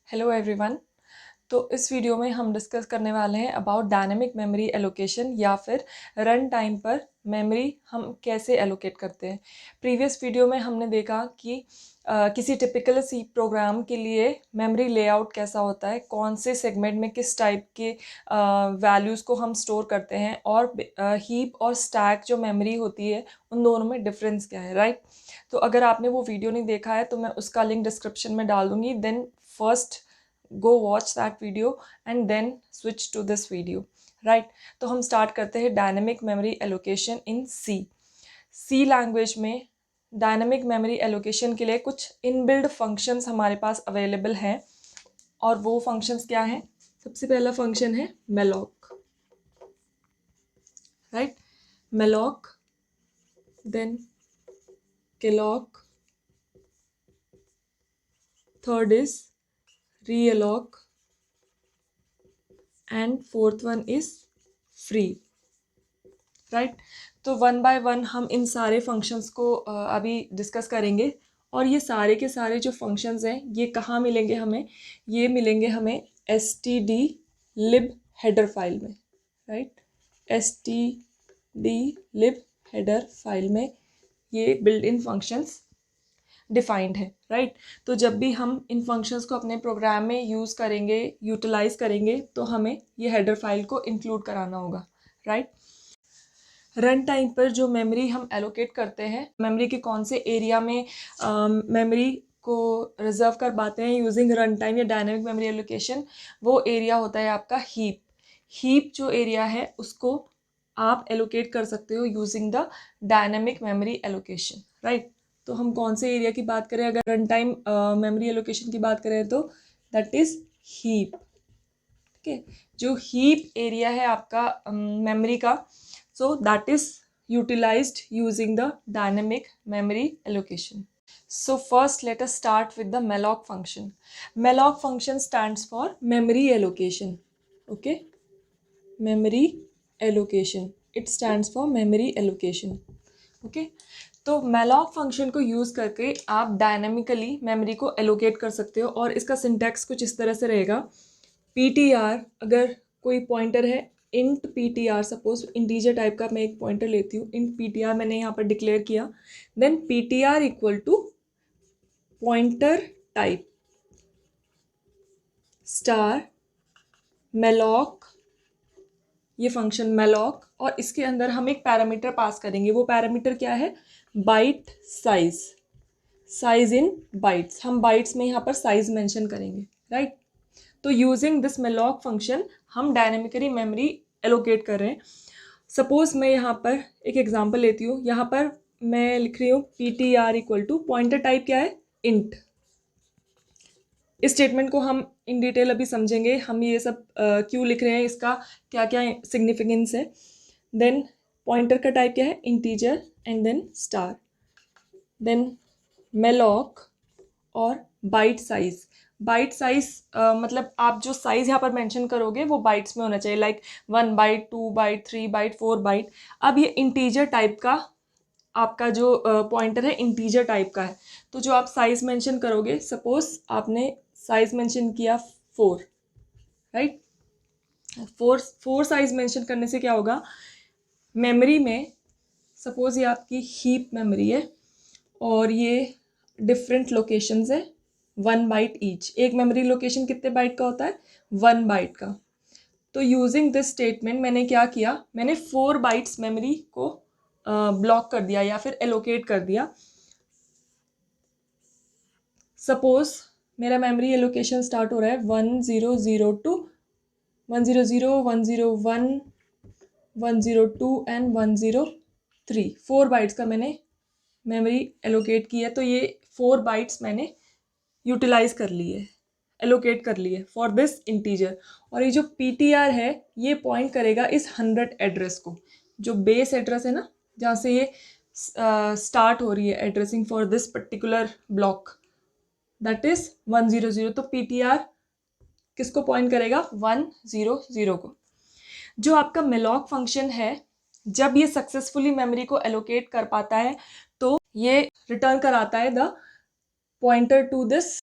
Hello everyone. तो इस video में हम डिस्कस करने वाले हैं अबाउट डायनेमिक मेमोरी एलोकेशन या फिर रन टाइम पर मेमोरी हम कैसे एलोकेट करते हैं। प्रीवियस वीडियो में हमने देखा कि किसी टिपिकल सी प्रोग्राम के लिए मेमोरी लेआउट कैसा होता है, कौन से सेगमेंट में किस टाइप के वैल्यूज़ को हम स्टोर करते हैं, और हीप और स्टैक जो मेमोरी होती है उन दोनों में डिफरेंस क्या है, राइट। तो अगर आपने वो वीडियो नहीं देखा है तो मैं उसका लिंक डिस्क्रिप्शन में डाल दूँगी। Then first go watch that video and then switch to this video, right। तो हम स्टार्ट करते हैं dynamic memory allocation in C language में। डायनेमिक मेमोरी एलोकेशन के लिए कुछ इनबिल्ड फंक्शंस हमारे पास अवेलेबल हैं, और वो फंक्शंस क्या हैं। सबसे पहला फंक्शन है malloc, right. Malloc, then calloc, third is realloc, and fourth one is free, right. तो वन बाय वन हम इन सारे फंक्शंस को अभी डिस्कस करेंगे। और ये सारे के सारे जो फंक्शंस हैं ये कहाँ मिलेंगे हमें, ये मिलेंगे हमें stdlib हेडर फाइल में, राइट। stdlib हेडर फाइल में ये बिल्ट इन फंक्शंस डिफाइंड है, राइट। तो जब भी हम इन फंक्शंस को अपने प्रोग्राम में यूज़ करेंगे, यूटिलाइज करेंगे, तो हमें ये हेडर फाइल को इंक्लूड कराना होगा, राइट। रन टाइम पर जो मेमोरी हम एलोकेट करते हैं, मेमोरी के कौन से एरिया में मेमोरी को रिजर्व कर पाते हैं यूजिंग रन टाइम या डायनेमिक मेमोरी एलोकेशन, वो एरिया होता है आपका हीप। हीप जो एरिया है उसको आप एलोकेट कर सकते हो using the dynamic memory allocation, right. तो हम कौन से एरिया की बात करें, अगर रन टाइम मेमोरी एलोकेशन की बात करें तो दैट इज हीप, ठीक है। जो हीप एरिया है आपका मेमोरी का, so that is utilized using the dynamic memory allocation. So first let us start with the malloc function. Malloc function stands for memory allocation, okay, memory allocation, it stands for memory allocation, okay। तो malloc function को use करके आप dynamically memory को allocate कर सकते हो, और इसका सिंटैक्स कुछ इस तरह से रहेगा। ptr, अगर कोई पॉइंटर है int ptr, suppose integer type का मैं एक पॉइंटर लेती हूँ, इंट ptr मैंने यहाँ पर डिक्लेयर किया, then ptr equal to pointer type star malloc, ये फंक्शन malloc, और इसके अंदर हम एक पैरामीटर पास करेंगे। वो पैरामीटर क्या है, byte size, size in bytes, हम बाइट्स में यहाँ पर साइज मेंशन करेंगे, राइट। तो यूजिंग दिस malloc फंक्शन हम डायनेमिकली मेमोरी एलोकेट कर रहे हैं। सपोज मैं यहाँ पर एक एग्जांपल लेती हूँ, यहाँ पर मैं लिख रही हूँ ptr equal to pointer type क्या है, इंट। इस स्टेटमेंट को हम इन डिटेल अभी समझेंगे, हम ये सब क्यों लिख रहे हैं, इसका क्या क्या सिग्निफिकेंस है। देन पॉइंटर का टाइप क्या है, integer, and then star, then malloc और बाइट साइज। बाइट साइज मतलब आप जो साइज यहाँ पर मेंशन करोगे वो बाइट्स में होना चाहिए, like 1 byte, 2 byte, 3 byte, 4 byte. अब ये इंटीजर टाइप का आपका जो पॉइंटर है इंटीजर टाइप का है, तो जो आप साइज मेंशन करोगे, सपोज आपने साइज मेंशन किया 4, राइट। 4 साइज मेंशन करने से क्या होगा, मेमोरी में सपोज ये आपकी हीप मेमोरी है और ये डिफरेंट लोकेशंस है, 1 बाइट ईच। एक मेमोरी लोकेशन कितने बाइट का होता है, 1 बाइट का। तो यूजिंग दिस स्टेटमेंट मैंने क्या किया, मैंने 4 बाइट्स मेमोरी को ब्लॉक कर दिया या फिर एलोकेट कर दिया। सपोज मेरा मेमोरी एलोकेशन स्टार्ट हो रहा है 1002, 100, 101, 102 एंड 103, 4 बाइट्स का मैंने मेमोरी एलोकेट की है। तो ये 4 बाइट्स मैंने यूटिलाइज कर ली है, एलोकेट कर ली है फॉर दिस इंटीजर। और ये जो ptr है ये पॉइंट करेगा इस 100 एड्रेस को, जो बेस एड्रेस है ना, जहाँ से ये स्टार्ट हो रही है addressing for this particular block, that is 100। तो ptr किसको पॉइंट करेगा, 100 को। जो आपका malloc फंक्शन है, जब ये सक्सेसफुली मेमोरी को एलोकेट कर पाता है तो ये रिटर्न कराता है the pointer to this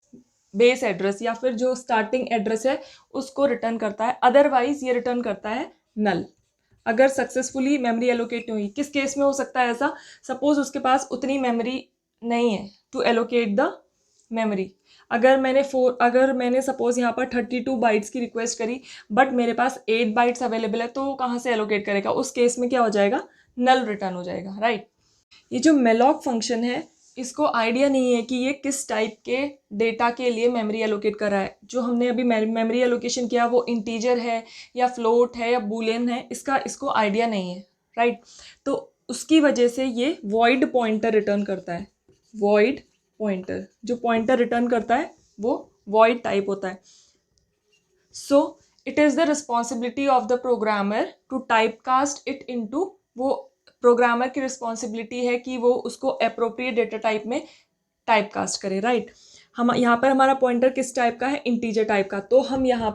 base address या फिर जो स्टार्टिंग एड्रेस है उसको रिटर्न करता है, अदरवाइज ये रिटर्न करता है नल। अगर सक्सेसफुली मेमोरी एलोकेट नहीं हुई, किस केस में हो सकता है ऐसा? सपोज उसके पास उतनी मेमोरी नहीं है टू एलोकेट द मेमोरी। अगर मैंने सपोज यहाँ पर 32 बाइट्स की रिक्वेस्ट करी बट मेरे पास 8 बाइट्स अवेलेबल है, तो वो कहाँ से एलोकेट करेगा? उस केस में क्या हो जाएगा? नल रिटर्न हो जाएगा, राइट। ये जो मेलॉक फंक्शन है इसको आइडिया नहीं है कि ये किस टाइप के डेटा के लिए मेमोरी एलोकेट कर रहा है। जो हमने अभी मेमोरी एलोकेशन किया वो इंटीजर है या फ्लोट है या बूलियन है, इसको आइडिया नहीं है, राइट। तो उसकी वजह से ये वॉइड पॉइंटर रिटर्न करता है। वॉइड पॉइंटर, जो पॉइंटर रिटर्न करता है वो वॉइड टाइप होता है। So it is the responsibility of the programmer to type cast it into, वो प्रोग्रामर की रिस्पॉन्सिबिलिटी है कि वो उसको अप्रोप्रिएट डेटा टाइप में टाइप कास्ट करे, राइट। हम यहाँ पर हमारा पॉइंटर किस टाइप का है? इंटीजर टाइप का। तो हम यहाँ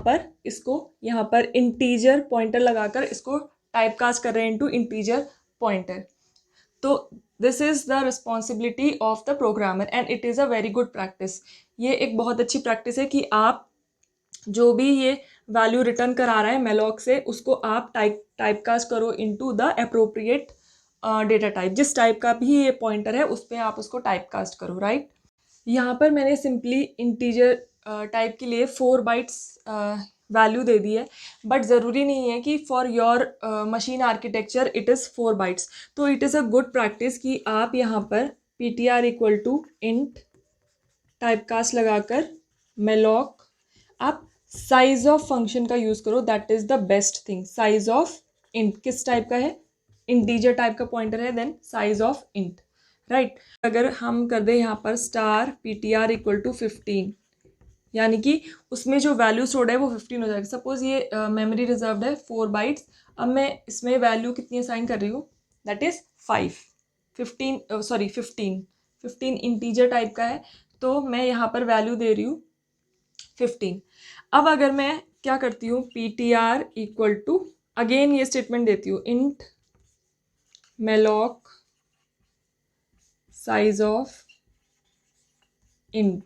पर इंटीजर पॉइंटर लगाकर इसको टाइप कास्ट कर रहे हैं इनटू इंटीजर पॉइंटर। तो this is the responsibility of the programmer and it is a very good practice. ये एक बहुत अच्छी प्रैक्टिस है कि आप जो भी ये वैल्यू रिटर्न करा रहा है मेलॉक से, उसको आप टाइप कास्ट करो into the appropriate data type. जिस टाइप का भी ये पॉइंटर है उस पर आप उसको टाइप कास्ट करो, राइट। यहाँ पर मैंने सिंपली इंटीजर टाइप के लिए 4 बाइट्स वैल्यू दे दी है, बट ज़रूरी नहीं है कि for your machine architecture it is 4 bytes. तो it is a good practice कि आप यहाँ पर ptr equal to int type cast लगाकर मेलॉक आप साइज ऑफ फंक्शन का यूज़ करो, that is the best thing. Size of int किस टाइप का है? इंटीजर टाइप का पॉइंटर है, then size of int, right. अगर हम कर दें यहाँ पर स्टार ptr इक्वल टू 15, यानी कि उसमें जो वैल्यू स्टोर्ड है वो 15 हो जाएगा। सपोज ये मेमोरी रिजर्व्ड है 4 बाइट्स, अब मैं इसमें वैल्यू कितनी असाइन कर रही हूँ? दैट इज़ 15 इंटीजर टाइप का है, तो मैं यहाँ पर वैल्यू दे रही हूँ 15। अब अगर मैं क्या करती हूँ, ptr इक्वल टू अगेन ये स्टेटमेंट देती हूँ int malloc size of int,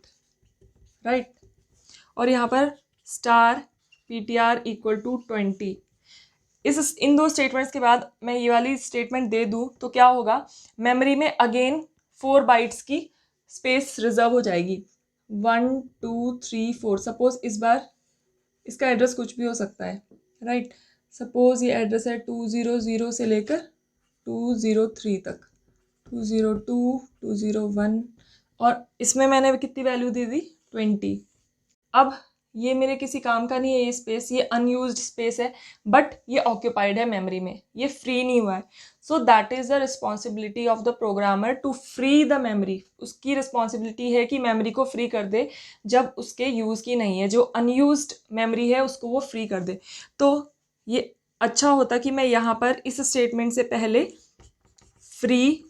right. और यहाँ पर स्टार ptr इक्वल टू 20। इन दो स्टेटमेंट्स के बाद मैं ये वाली स्टेटमेंट दे दूँ तो क्या होगा? मेमोरी में अगेन 4 बाइट्स की स्पेस रिजर्व हो जाएगी। 1 2 3 4। सपोज इस बार इसका एड्रेस कुछ भी हो सकता है, राइट। सपोज ये एड्रेस है 200 से लेकर 203 तक, 202 201, और इसमें मैंने कितनी वैल्यू दे दी? 20। अब ये मेरे किसी काम का नहीं है ये स्पेस, ये अनयूज्ड स्पेस है, बट ये ऑक्यूपाइड है मेमोरी में, ये फ्री नहीं हुआ है। So that is the responsibility of the programmer to free the memory. उसकी रिस्पॉन्सिबिलिटी है कि मेमोरी को फ्री कर दे जब उसके यूज़ की नहीं है, जो अनयूज्ड मेमोरी है उसको वो फ्री कर दे। तो ये अच्छा होता कि मैं यहाँ पर इस स्टेटमेंट से पहले फ्री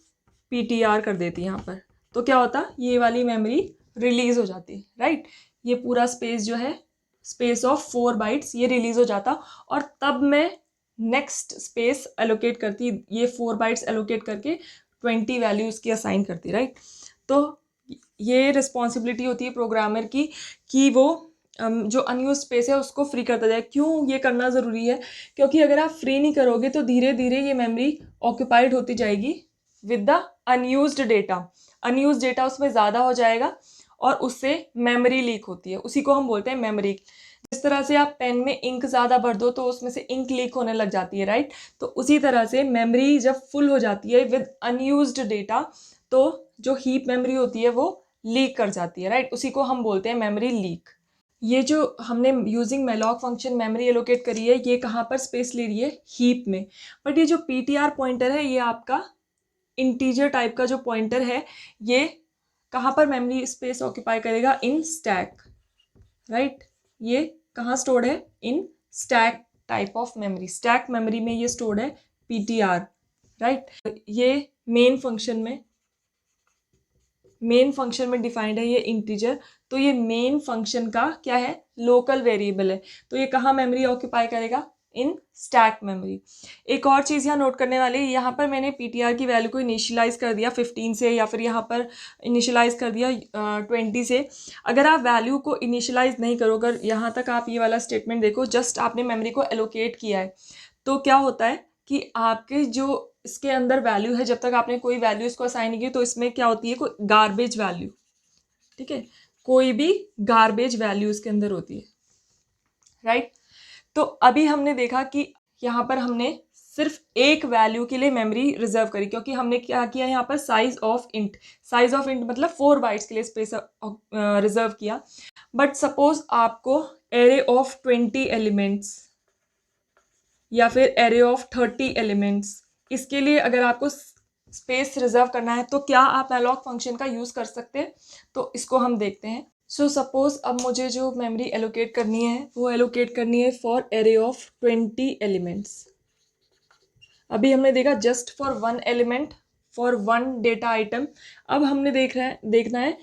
ptr कर देती यहाँ पर, तो क्या होता? ये वाली मेमोरी रिलीज़ हो जाती, राइट। ये पूरा स्पेस जो है, स्पेस ऑफ 4 बाइट्स, ये रिलीज़ हो जाता, और तब मैं नेक्स्ट स्पेस एलोकेट करती, ये 4 बाइट्स एलोकेट करके 20 वैल्यू उसकी असाइन करती, राइट। तो ये रिस्पॉन्सिबिलिटी होती है प्रोग्रामर की कि वो जो अनयूज स्पेस है उसको फ्री करता जाए। क्यों ये करना ज़रूरी है? क्योंकि अगर आप फ्री नहीं करोगे तो धीरे धीरे ये मेमोरी ऑक्यूपाइड होती जाएगी with the unused data. Unused data उसमें ज़्यादा हो जाएगा और उससे मेमोरी लीक होती है, उसी को हम बोलते हैं मेमोरी। जिस तरह से आप पेन में इंक ज़्यादा भर दो तो उसमें से इंक लीक होने लग जाती है, राइट। तो उसी तरह से मेमोरी जब फुल हो जाती है विद अनयूज्ड डेटा, तो जो हीप मेमोरी होती है वो लीक कर जाती है, राइट। उसी को हम बोलते हैं मेमोरी लीक। ये जो हमने using malloc function memory allocate करी है, ये कहाँ पर स्पेस ले रही है? हीप में। बट ये जो ptr पॉइंटर है ये आपका इंटीजर टाइप का जो पॉइंटर है, ये कहाँ पर मेमोरी स्पेस ऑक्यूपाई करेगा? In stack, right. ये कहाँ स्टोर्ड है? In stack type of memory. Stack memory में ये स्टोर्ड है ptr, राइट। ये मेन फंक्शन में डिफाइंड है ये इंटीजर। तो ये मेन फंक्शन का क्या है? लोकल वेरिएबल है। तो ये कहाँ मेमोरी ऑक्यूपाई करेगा? In stack memory. एक और चीज़ यहाँ नोट करने वाली, यहाँ पर मैंने पीटीआर की वैल्यू को इनिशियलाइज़ कर दिया 15 से, या फिर यहाँ पर इनिशियलाइज़ कर दिया 20 से। अगर आप वैल्यू को इनिशियलाइज़ नहीं करो, अगर यहाँ तक आप ये वाला स्टेटमेंट देखो, जस्ट आपने मेमोरी को एलोकेट किया है, तो क्या होता है कि आपके जो इसके अंदर वैल्यू है, जब तक आपने कोई वैल्यू इसको असाइन नहीं की, तो इसमें क्या होती है, कोई गार्बेज वैल्यू, ठीक है, कोई भी गार्बेज वैल्यू इसके अंदर होती है, राइट। तो अभी हमने देखा कि यहाँ पर हमने सिर्फ एक वैल्यू के लिए मेमोरी रिजर्व करी, क्योंकि हमने क्या किया यहाँ पर, साइज ऑफ इंट मतलब 4 बाइट्स के लिए स्पेस रिजर्व किया। बट सपोज आपको एरे ऑफ 20 एलिमेंट्स या फिर एरे ऑफ 30 एलिमेंट्स, इसके लिए अगर आपको स्पेस रिजर्व करना है, तो क्या आप malloc फंक्शन का यूज़ कर सकते हैं? तो इसको हम देखते हैं। सो सपोज अब मुझे जो मेमोरी एलोकेट करनी है, वो एलोकेट करनी है फॉर एरे ऑफ 20 एलिमेंट्स। अभी हमने देखा just for 1 element for 1 data item. अब हमने देखना है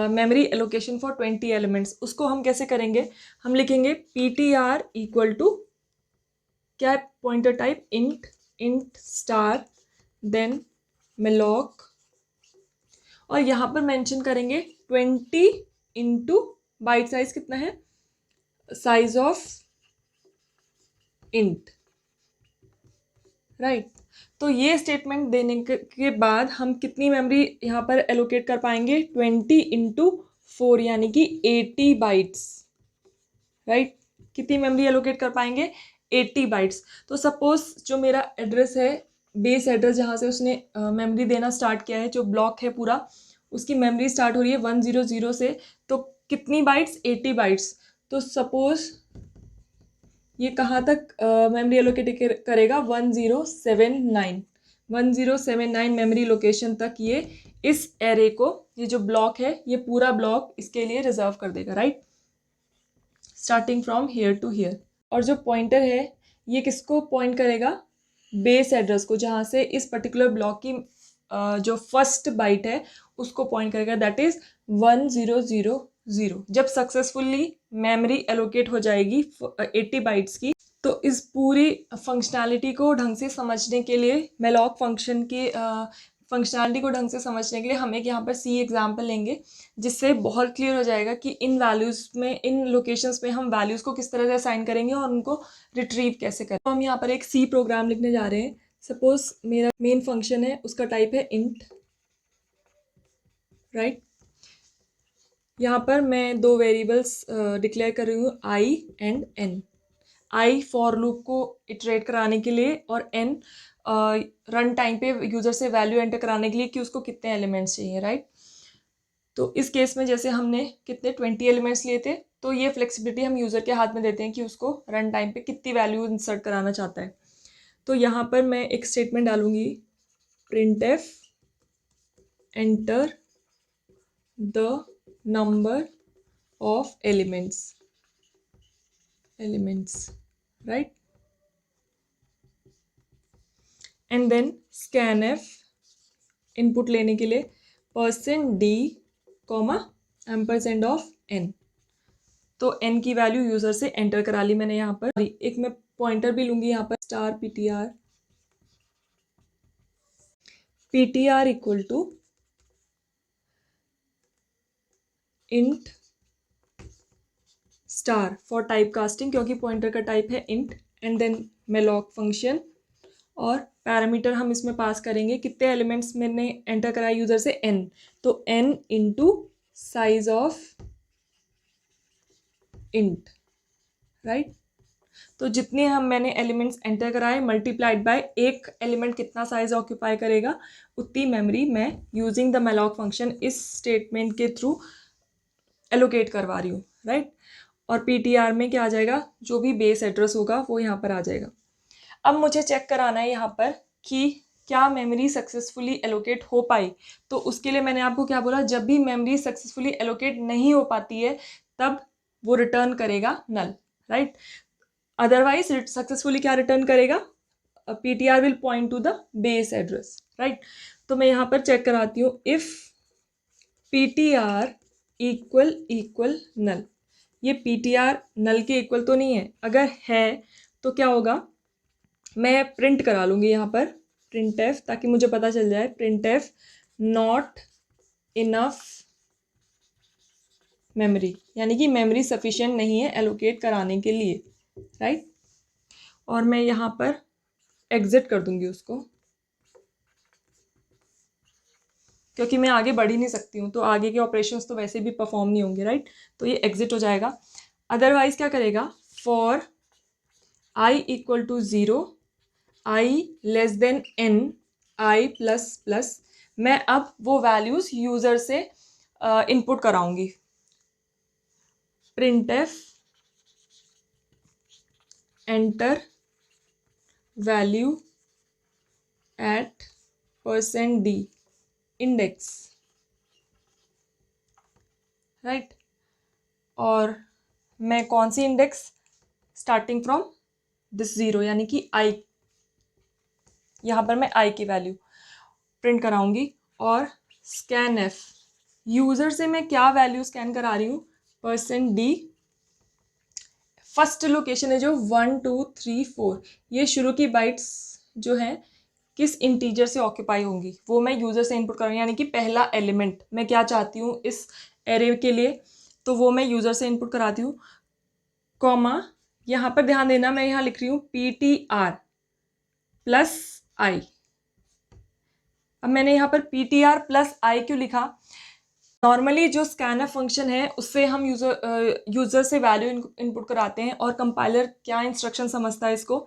मेमोरी एलोकेशन फॉर 20 एलिमेंट्स। उसको हम कैसे करेंगे? हम लिखेंगे ptr इक्वल टू क्या है, pointer type int star then malloc, और यहाँ पर मेंशन करेंगे 20 इंटू बाइट साइज कितना है, साइज ऑफ इंट, राइट। तो ये स्टेटमेंट देने के बाद हम कितनी मेमोरी यहाँ पर एलोकेट कर पाएंगे, 20 इंटू 4 यानी कि 80 बाइट्स, राइट। कितनी मेमोरी एलोकेट कर पाएंगे, 80 बाइट्स। तो सपोज जो मेरा एड्रेस है, बेस एड्रेस जहाँ से उसने मेमोरी देना स्टार्ट किया है, जो ब्लॉक है पूरा, उसकी मेमोरी स्टार्ट हो रही है 100 से, तो कितनी बाइट्स, 80 बाइट्स। तो सपोज ये कहाँ तक मेमोरी एलोकेट करेगा, 1079 मेमोरी लोकेशन तक ये इस एरे को, ये जो ब्लॉक है, ये पूरा ब्लॉक इसके लिए रिजर्व कर देगा, right, starting from here to here. और जो पॉइंटर है ये किसको पॉइंट करेगा, बेस एड्रेस को, जहाँ से इस पर्टिकुलर ब्लॉक की जो फर्स्ट बाइट है उसको पॉइंट करेगा, दैट इज 1000। जब सक्सेसफुली मेमोरी एलोकेट हो जाएगी 80 बाइट्स की, तो इस पूरी फंक्शनैलिटी को ढंग से समझने के लिए, malloc फंक्शन की फंक्शनैलिटी को ढंग से समझने के लिए हम एक यहाँ पर सी एग्जाम्पल लेंगे, जिससे बहुत क्लियर हो जाएगा कि इन वैल्यूज़ में, इन लोकेशंस में हम वैल्यूज़ को किस तरह से असाइन करेंगे और उनको रिट्रीव कैसे करें। तो हम यहाँ पर एक सी प्रोग्राम लिखने जा रहे हैं। सपोज मेरा मेन फंक्शन है, उसका टाइप है इंट, राइट। यहाँ पर मैं 2 वेरिएबल्स डिक्लेयर कर रही हूँ, I and N. I for loop को इटरेट कराने के लिए, और एन रन टाइम पे यूज़र से वैल्यू एंटर कराने के लिए कि उसको कितने एलिमेंट्स चाहिए, राइट। तो इस केस में जैसे हमने कितने 20 एलिमेंट्स लिए थे, तो ये फ्लेक्सिबिलिटी हम यूज़र के हाथ में देते हैं कि उसको रन टाइम पे कितनी वैल्यू इंसर्ट कराना चाहता है। तो यहाँ पर मैं एक स्टेटमेंट डालूंगी, printf enter the number of elements, right, and then scanf input लेने के लिए %d, एम्परसेंड ऑफ n। तो n की वैल्यू यूजर से एंटर करा ली मैंने यहाँ पर। एक मैं पॉइंटर भी लूंगी यहाँ पर, star ptr equal to int star for type casting, क्योंकि पॉइंटर का टाइप है int, and then malloc function, और पैरामीटर हम इसमें पास करेंगे, कितने एलिमेंट्स मैंने एंटर कराया यूजर से, n, तो n into size of int, right. तो जितने मैंने एलिमेंट्स एंटर कराए मल्टीप्लाइड बाय एक एलिमेंट कितना साइज ऑक्यूपाई करेगा, उतनी मेमोरी मैं यूजिंग द malloc फंक्शन इस स्टेटमेंट के थ्रू एलोकेट करवा रही हूँ, राइट। और ptr में क्या आ जाएगा, जो भी बेस एड्रेस होगा वो यहाँ पर आ जाएगा। अब मुझे चेक कराना है यहाँ पर कि क्या मेमोरी सक्सेसफुली एलोकेट हो पाई। तो उसके लिए मैंने आपको क्या बोला, जब भी मेमोरी सक्सेसफुली एलोकेट नहीं हो पाती है तब वो रिटर्न करेगा नल, राइट। अदरवाइज सक्सेसफुली क्या रिटर्न करेगा, ptr will point two the base address, right. तो मैं यहाँ पर चेक कराती हूँ, इफ ptr इक्वल नल। ये ptr नल के इक्वल तो नहीं है, अगर है तो क्या होगा, मैं प्रिंट करा लूँगी यहाँ पर प्रिंट एफ, ताकि मुझे पता चल जाए print F not enough memory, यानी कि मेमोरी सफिशिएंट नहीं है एलोकेट कराने के लिए, राइट। और मैं यहाँ पर एग्जिट कर दूंगी उसको, क्योंकि मैं आगे बढ़ ही नहीं सकती हूँ, तो आगे के ऑपरेशंस तो वैसे भी परफॉर्म नहीं होंगे, राइट। तो ये एग्जिट हो जाएगा। अदरवाइज क्या करेगा, for I equal to 0, I less than n, I plus plus, मैं अब वो वैल्यूज यूजर से इनपुट कराऊंगी। Print F enter value at %d index, right. और मैं कौन सी इंडेक्स, स्टार्टिंग फ्रॉम दिस 0, यानी कि i, यहाँ पर मैं i की वैल्यू प्रिंट कराऊंगी। और स्कैन एफ, यूजर से मैं क्या वैल्यू स्कैन करा रही हूँ, %d, फर्स्ट लोकेशन है जो 1 2 3 4, ये शुरू की बाइट्स जो है किस इंटीजर से ऑक्यूपाई होंगी वो मैं यूजर से इनपुट करूँगी, यानी कि पहला एलिमेंट मैं क्या चाहती हूँ इस एरे के लिए, तो वो मैं यूजर से इनपुट कराती हूँ। कॉमा, यहाँ पर ध्यान देना, मैं यहाँ लिख रही हूँ PTR प्लस आई। अब मैंने यहाँ पर PTR प्लस आई क्यों लिखा, नॉर्मली जो स्कैनर फंक्शन है उससे हम यूजर से वैल्यू इनपुट कराते हैं, और कंपाइलर क्या इंस्ट्रक्शन समझता है इसको,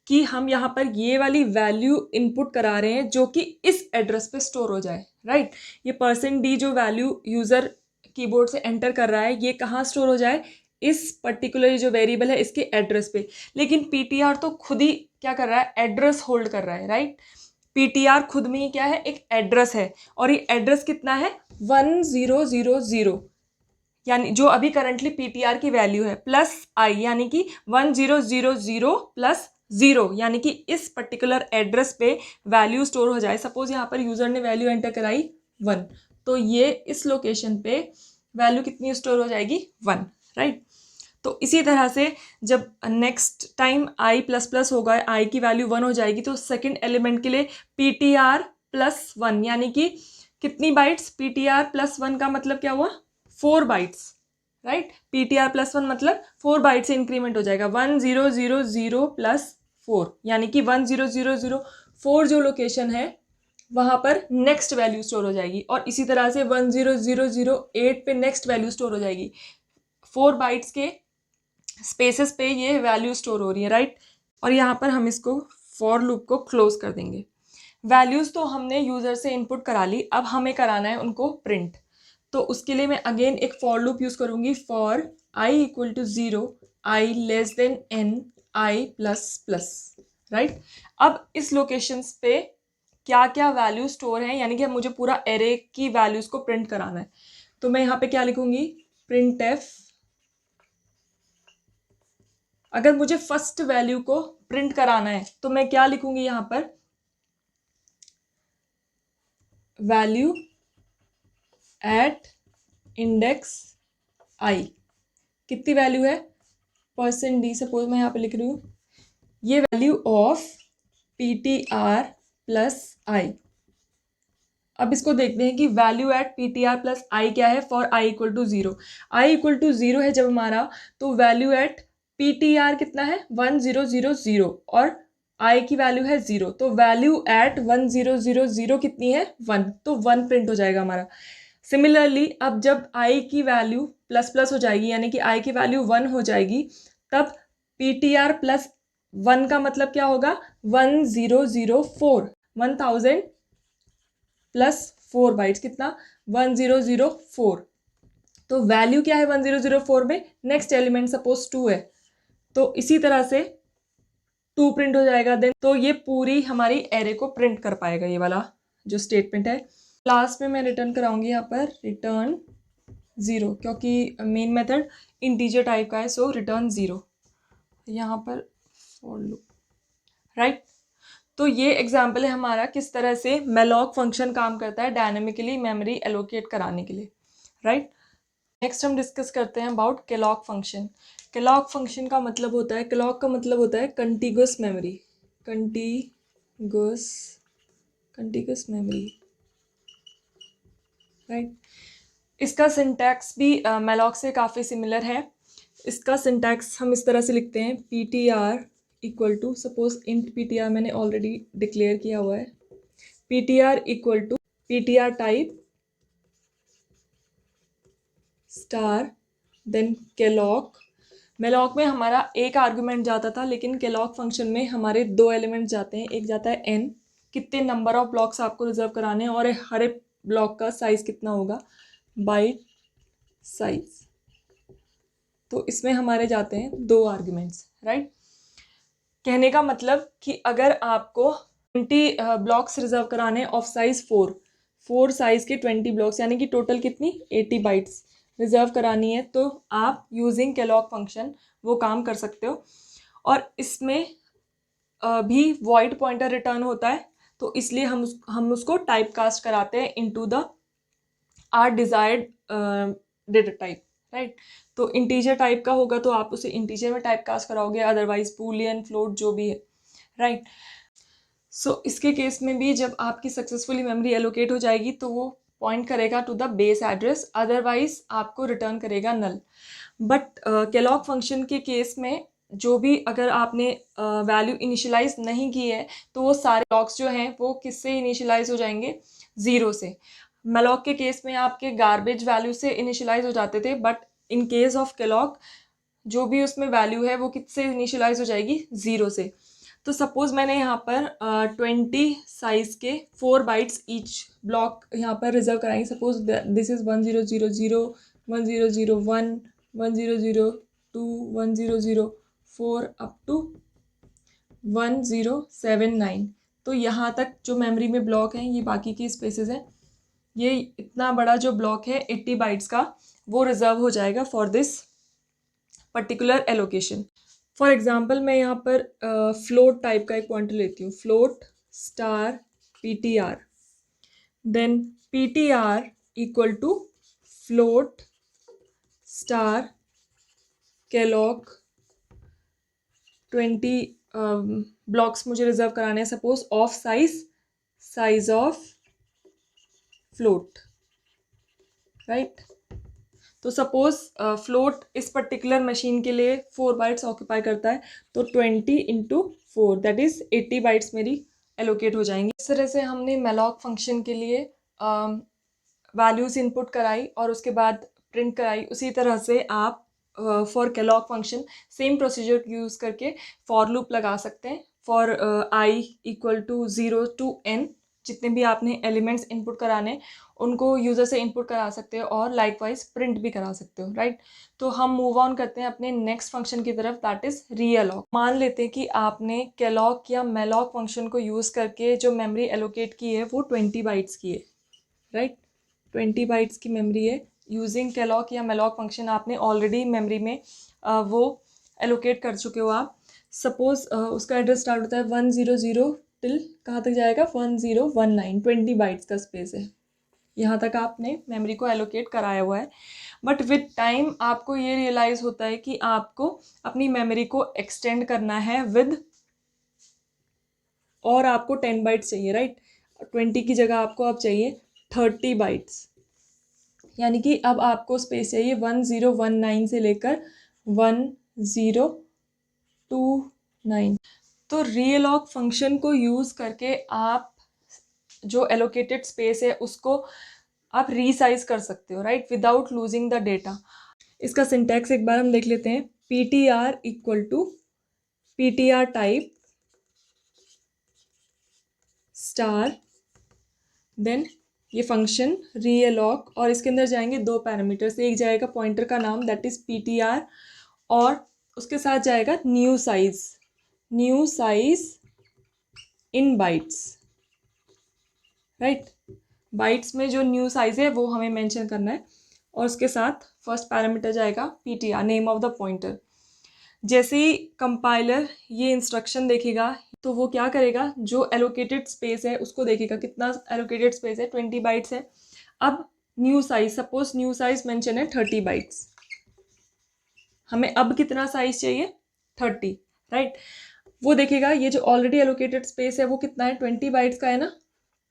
कि हम यहाँ पर ये वाली वैल्यू इनपुट करा रहे हैं जो कि इस एड्रेस पे स्टोर हो जाए, राइट। ये %d जो वैल्यू यूजर कीबोर्ड से एंटर कर रहा है, ये कहाँ स्टोर हो जाए, इस पर्टिकुलर जो वेरिएबल है इसके एड्रेस पे। लेकिन PTR तो खुद ही क्या कर रहा है, एड्रेस होल्ड कर रहा है, राइट। PTR खुद में ही क्या है, एक एड्रेस है, और ये एड्रेस कितना है 1000, यानी जो अभी करंटली PTR की वैल्यू है, प्लस आई, यानी कि 1000 प्लस 0, यानी कि इस पर्टिकुलर एड्रेस पे वैल्यू स्टोर हो जाए। सपोज यहाँ पर यूजर ने वैल्यू एंटर कराई 1, तो ये इस लोकेशन पे वैल्यू कितनी स्टोर हो जाएगी, 1, राइट। तो इसी तरह से जब next time I plus plus होगा, आई की वैल्यू 1 हो जाएगी, तो सेकेंड एलिमेंट के लिए PTR प्लस 1, यानी कि कितनी बाइट्स, PTR प्लस 1 का मतलब क्या हुआ, 4 बाइट्स, राइट। PTR प्लस 1 मतलब 4 बाइट से इंक्रीमेंट हो जाएगा, 1000 प्लस 4, यानी कि 1000 जो लोकेशन है वहां पर नेक्स्ट वैल्यू स्टोर हो जाएगी, और इसी तरह से 10008 पे नेक्स्ट वैल्यू स्टोर हो जाएगी। 4 बाइट्स के स्पेसेस पे ये वैल्यू स्टोर हो रही है, राइट। और यहाँ पर हम इसको फॉर लूप को क्लोज कर देंगे। वैल्यूज तो हमने यूजर से इनपुट करा ली, अब हमें कराना है उनको प्रिंट। तो उसके लिए मैं अगेन एक फॉर लूप यूज करूंगी, for I equal to 0, I less than n, I plus plus, right. अब इस लोकेशंस पे क्या क्या वैल्यू स्टोर है, यानी कि मुझे पूरा एरे की वैल्यूज को प्रिंट कराना है। तो मैं यहाँ पे क्या लिखूंगी, प्रिंट एफ, अगर मुझे फर्स्ट वैल्यू को प्रिंट कराना है तो मैं क्या लिखूंगी यहाँ पर, वैल्यू एट इंडेक्स आई, कितनी वैल्यू है, %d, सपोज मैं यहाँ पे लिख रही हूँ ये value of PTR plus I. अब इसको देखते हैं कि value at PTR plus I क्या है, for I equal to 0, I equal to 0 है जब हमारा, तो वैल्यू एट PTR कितना है 1000, और आई की वैल्यू है 0, तो वैल्यू एट 1000 कितनी है 1, तो 1 प्रिंट हो जाएगा हमारा। सिमिलरली अब जब आई की वैल्यू प्लस प्लस हो जाएगी, यानी कि आई की वैल्यू 1 हो जाएगी, तब PTR प्लस 1 का मतलब क्या होगा, 1004, 1000 प्लस 4 बाइट्स, कितना 1004। तो वैल्यू क्या है 1004 में, नेक्स्ट एलिमेंट सपोज 2 है, तो इसी तरह से 2 प्रिंट हो जाएगा। देन तो ये पूरी हमारी एरे को प्रिंट कर पाएगा, ये वाला जो स्टेटमेंट है। लास्ट में मैं रिटर्न कराऊंगी यहाँ पर रिटर्न 0, क्योंकि मेन मेथड इंटीजर टाइप का है, सो रिटर्न 0 यहाँ पर फॉर लूप, राइट। तो ये एग्जाम्पल है हमारा किस तरह से malloc फंक्शन काम करता है डायनेमिकली मेमोरी एलोकेट कराने के लिए, राइट। नेक्स्ट हम डिस्कस करते हैं about Kellogg function. Kellogg function का मतलब होता है, केलॉग का मतलब होता है contiguous memory, contiguous memory, right. इसका सिंटैक्स भी मेलॉग से काफ़ी सिमिलर है। इसका सिंटैक्स हम इस तरह से लिखते हैं, P T R equal to, suppose int P T R मैंने ऑलरेडी डिक्लेयर किया हुआ है, P T R equal to P T R type star then calloc. Malloc में हमारा एक आर्गुमेंट जाता था, लेकिन केलॉग फंक्शन में हमारे दो एलिमेंट जाते हैं। एक जाता है n, कितने नंबर ऑफ ब्लॉक्स आपको रिजर्व कराने हैं, और हर एक ब्लॉक का साइज कितना होगा, बाइट साइज। तो इसमें हमारे जाते हैं दो आर्गुमेंट्स, राइट। कहने का मतलब कि अगर आपको 20 ब्लॉक्स रिजर्व कराने ऑफ साइज 4 साइज के 20 ब्लॉक्स, यानी कि टोटल कितनी 80 बाइट्स रिजर्व करानी है, तो आप यूजिंग केलॉग फंक्शन वो काम कर सकते हो। और इसमें भी वॉइड पॉइंटर रिटर्न होता है, तो इसलिए हम उसको टाइप कास्ट कराते हैं into their desired data type, right. तो इंटीजर टाइप का होगा तो आप उसे इंटीजर में टाइप कास्ट कराओगे, अदरवाइज बूलियन, फ्लोट जो भी है, राइट। सो इसके केस में भी जब आपकी सक्सेसफुली मेमोरी एलोकेट हो जाएगी तो वो पॉइंट करेगा to the base address, otherwise आपको रिटर्न करेगा नल। बट केलॉग फंक्शन के केस में जो भी अगर आपने वैल्यू इनिशियलाइज नहीं की है, तो वो सारे ब्लॉक्स जो हैं वो किससे इनिशियलाइज हो जाएंगे, 0 से। मेलॉग के केस में आपके गार्बेज वैल्यू से इनिशियलाइज हो जाते थे, but in case of Kellogg जो भी उसमें वैल्यू है वो किससे इनिशियलाइज हो जाएगी, 0 से। तो सपोज मैंने यहाँ पर 20 साइज के 4 बाइट्स ईच ब्लॉक यहाँ पर रिजर्व कराएंगे। Suppose this is 1000, 1001, 1002, 1004 up to 1079। तो यहाँ तक जो मेमोरी में ब्लॉक हैं, ये बाकी के स्पेसेस हैं, ये इतना बड़ा जो ब्लॉक है 80 बाइट्स का, वो रिजर्व हो जाएगा for this particular allocation. For example मैं यहाँ पर फ्लोट टाइप का एक पॉइंटर लेती हूँ, float star P T R, then P T R equal to float star calloc 20 blocks मुझे रिजर्व कराने हैं, suppose of size of float, right. तो सपोज फ्लोट इस पर्टिकुलर मशीन के लिए 4 बाइट्स ऑक्यूपाई करता है, तो 20 इंटू 4 दैट इज 80 बाइट्स मेरी एलोकेट हो जाएंगी। इस तरह से हमने मेलॉग फंक्शन के लिए वैल्यूज़ इनपुट कराई और उसके बाद प्रिंट कराई। उसी तरह से आप for calloc function same procedure use करके फॉर लूप लगा सकते हैं। For I equal to 0 to n, जितने भी आपने एलिमेंट्स इनपुट कराने उनको यूज़र से इनपुट करा सकते हो और लाइकवाइज प्रिंट भी करा सकते हो, राइट। तो हम मूव ऑन करते हैं अपने नेक्स्ट फंक्शन की तरफ, दैट इज़ रीअलॉग। मान लेते हैं कि आपने केलॉग या मेलॉग फंक्शन को यूज़ करके जो मेमोरी एलोकेट की है वो 20 बाइट्स की है, राइट। 20 बाइट्स की मेमोरी है, यूजिंग केलॉग या मेलॉग फंक्शन आपने ऑलरेडी मेमोरी में वो एलोकेट कर चुके हो आप। सपोज उसका एड्रेस स्टार्ट होता है 100 टिल कहाँ तक जाएगा, 1019, 20 बाइट्स का स्पेस है, यहाँ तक आपने मेमोरी को एलोकेट कराया हुआ है। बट विद टाइम आपको ये रियलाइज़ होता है कि आपको अपनी मेमोरी को एक्सटेंड करना है विद, और आपको 10 बाइट्स चाहिए, राइट। 20 की जगह आपको अब चाहिए 30 बाइट्स, यानी कि अब आपको स्पेस चाहिए 1019 से लेकर 1029। तो रीअलॉग फंक्शन को यूज़ करके आप जो एलोकेटेड स्पेस है उसको आप रीसाइज कर सकते हो, right, without losing the data. इसका सिंटैक्स एक बार हम देख लेते हैं, P T R equal to P T R type star, then ये फंक्शन रीअलॉग, और इसके अंदर जाएंगे दो पैरामीटर्स, एक जाएगा पॉइंटर का नाम that is P T are, और उसके साथ जाएगा new size in bytes, right. Bytes में जो न्यू साइज है वो हमें मेंशन करना है, और उसके साथ फर्स्ट पैरामीटर जाएगा P T are, name of the pointer. जैसे ही कंपाइलर ये इंस्ट्रक्शन देखेगा तो वो क्या करेगा, जो एलोकेटेड स्पेस है उसको देखेगा, कितना एलोकेटेड स्पेस है, 20 बाइट्स है। अब new size, suppose new size mention है 30 बाइट्स, हमें अब कितना साइज चाहिए 30, राइट। वो देखेगा ये जो ऑलरेडी एलोकेटेड स्पेस है वो कितना है 20 बाइट्स का है ना,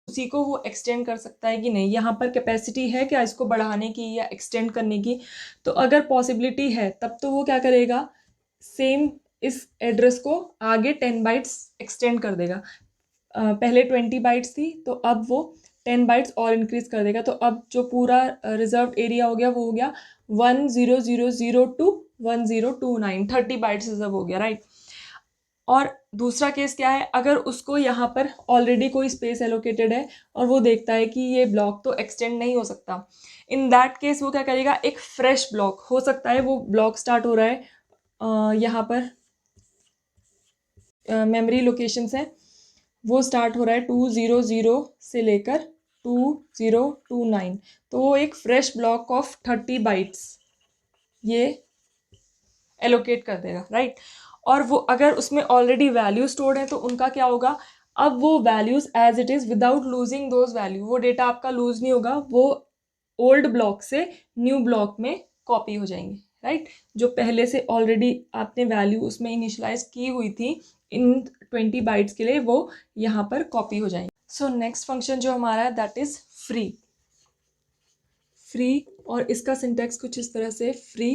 उसी को वो एक्सटेंड कर सकता है कि नहीं, यहाँ पर कैपेसिटी है क्या इसको बढ़ाने की या एक्सटेंड करने की। तो अगर पॉसिबिलिटी है तब तो वो क्या करेगा, सेम इस एड्रेस को आगे 10 बाइट्स एक्सटेंड कर देगा। पहले 20 बाइट्स थी तो अब वो 10 बाइट्स और इंक्रीज कर देगा। तो अब जो पूरा रिजर्व एरिया हो गया वो हो गया 10,0,0,0 to 1029, 30 बाइट्स रिजर्व हो गया, राइट। और दूसरा केस क्या है, अगर उसको यहाँ पर ऑलरेडी कोई स्पेस एलोकेटेड है और वो देखता है कि ये ब्लॉक तो एक्सटेंड नहीं हो सकता, इन दैट केस वो क्या करेगा, एक फ्रेश ब्लॉक, हो सकता है वो ब्लॉक स्टार्ट हो रहा है यहाँ पर मेमोरी लोकेशंस है, वो स्टार्ट हो रहा है 200 से लेकर 2029, तो वो एक फ्रेश ब्लॉक ऑफ 30 बाइट्स ये एलोकेट कर देगा, राइट। और वो अगर उसमें ऑलरेडी वैल्यू स्टोर्ड है तो उनका क्या होगा, अब वो values as it is without losing those value, वो डेटा आपका लूज नहीं होगा, वो ओल्ड ब्लॉक से न्यू ब्लॉक में कॉपी हो जाएंगे, राइट। जो पहले से ऑलरेडी आपने वैल्यू उसमें इनिशियलाइज की हुई थी इन 20 बाइट्स के लिए, वो यहाँ पर कॉपी हो जाएंगे। सो नेक्स्ट फंक्शन जो हमारा है दैट इज फ्री। फ्री, और इसका सिंटैक्स कुछ इस तरह से, free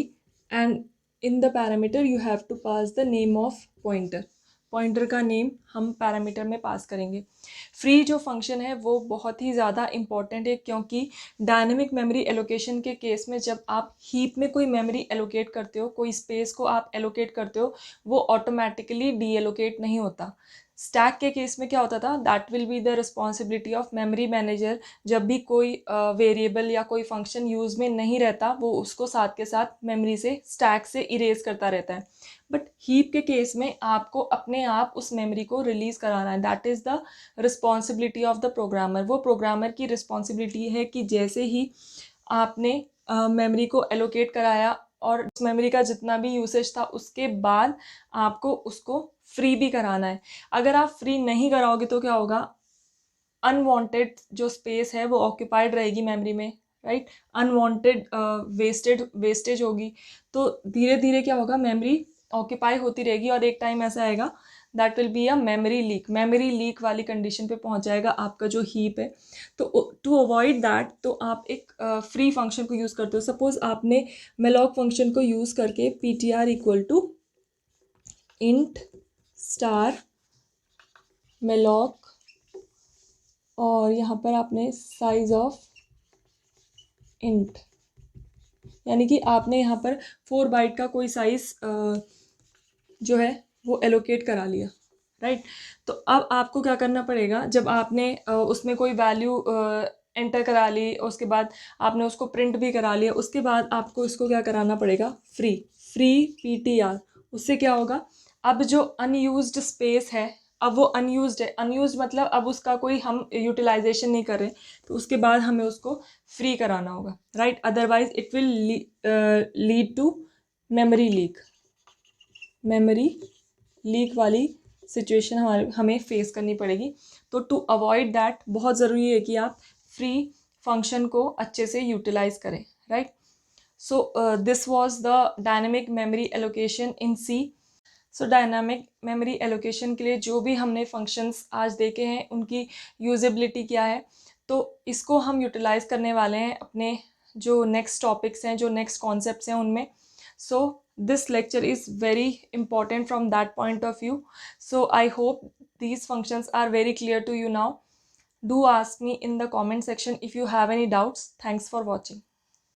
and in the parameter you have to pass the name of pointer, pointer का नेम हम पैरामीटर में पास करेंगे। फ्री जो फंक्शन है वो बहुत ही ज़्यादा इंपॉर्टेंट है, क्योंकि डायनेमिक मेमोरी एलोकेशन के केस में जब आप हीप में कोई मेमोरी एलोकेट करते हो, कोई स्पेस को आप एलोकेट करते हो, वो ऑटोमेटिकली डी एलोकेट नहीं होता। स्टैक के केस में क्या होता था, that will be the responsibility of memory manager. जब भी कोई वेरिएबल या कोई फंक्शन यूज़ में नहीं रहता वो उसको साथ के साथ मेमोरी से, स्टैक से इरेज करता रहता है। बट हीप के केस में आपको अपने आप उस मेमोरी को रिलीज़ कराना है, that is the responsibility of the programmer. वो प्रोग्रामर की रिस्पॉन्सिबिलिटी है कि जैसे ही आपने मेमोरी को एलोकेट कराया और उस मेमोरी का जितना भी यूसेज था उसके बाद आपको उसको फ्री भी कराना है। अगर आप फ्री नहीं कराओगे तो क्या होगा, अनवांटेड जो स्पेस है वो ऑक्यूपाइड रहेगी मेमोरी में, राइट। अनवांटेड वेस्टेज होगी, तो धीरे धीरे क्या होगा, मेमोरी ऑक्यूपाई होती रहेगी और एक टाइम ऐसा आएगा that will be a memory leak, memory leak वाली कंडीशन पे पहुंच जाएगा आपका जो हीप है। तो टू अवॉइड दैट तो आप एक फ्री फंक्शन को यूज़ करते हो। सपोज आपने मेलॉक फंक्शन को यूज़ करके ptr equal to int star malloc, और यहाँ पर आपने साइज ऑफ इंट, यानी कि आपने यहाँ पर 4 बाइट का कोई साइज जो है वो एलोकेट करा लिया, राइट। तो अब आपको क्या करना पड़ेगा, जब आपने उसमें कोई वैल्यू एंटर करा ली, उसके बाद आपने उसको प्रिंट भी करा लिया, उसके बाद आपको इसको क्या कराना पड़ेगा, फ्री, फ्री ptr। उससे क्या होगा, अब जो अनयूज्ड स्पेस है अब वो अनयूज्ड है, अनयूज्ड मतलब अब उसका कोई हम यूटिलाइजेशन नहीं कर रहे, तो उसके बाद हमें उसको फ्री कराना होगा, right. Otherwise it will lead to memory leak, memory leak वाली सिचुएशन हमें फेस करनी पड़ेगी। तो टू अवॉइड दैट बहुत ज़रूरी है कि आप फ्री फंक्शन को अच्छे से यूटिलाइज करें, right. So this was the dynamic memory allocation in C. So dynamic memory allocation के लिए जो भी हमने फंक्शंस आज देखे हैं उनकी यूजेबिलिटी क्या है, तो इसको हम यूटिलाइज करने वाले हैं अपने जो नेक्स्ट टॉपिक्स हैं, जो नेक्स्ट कॉन्सेप्ट्स हैं उनमें। सो this lecture is very important from that point of view. So I hope these functions are very clear to you now. Do ask me in the comment section if you have any doubts. Thanks for watching.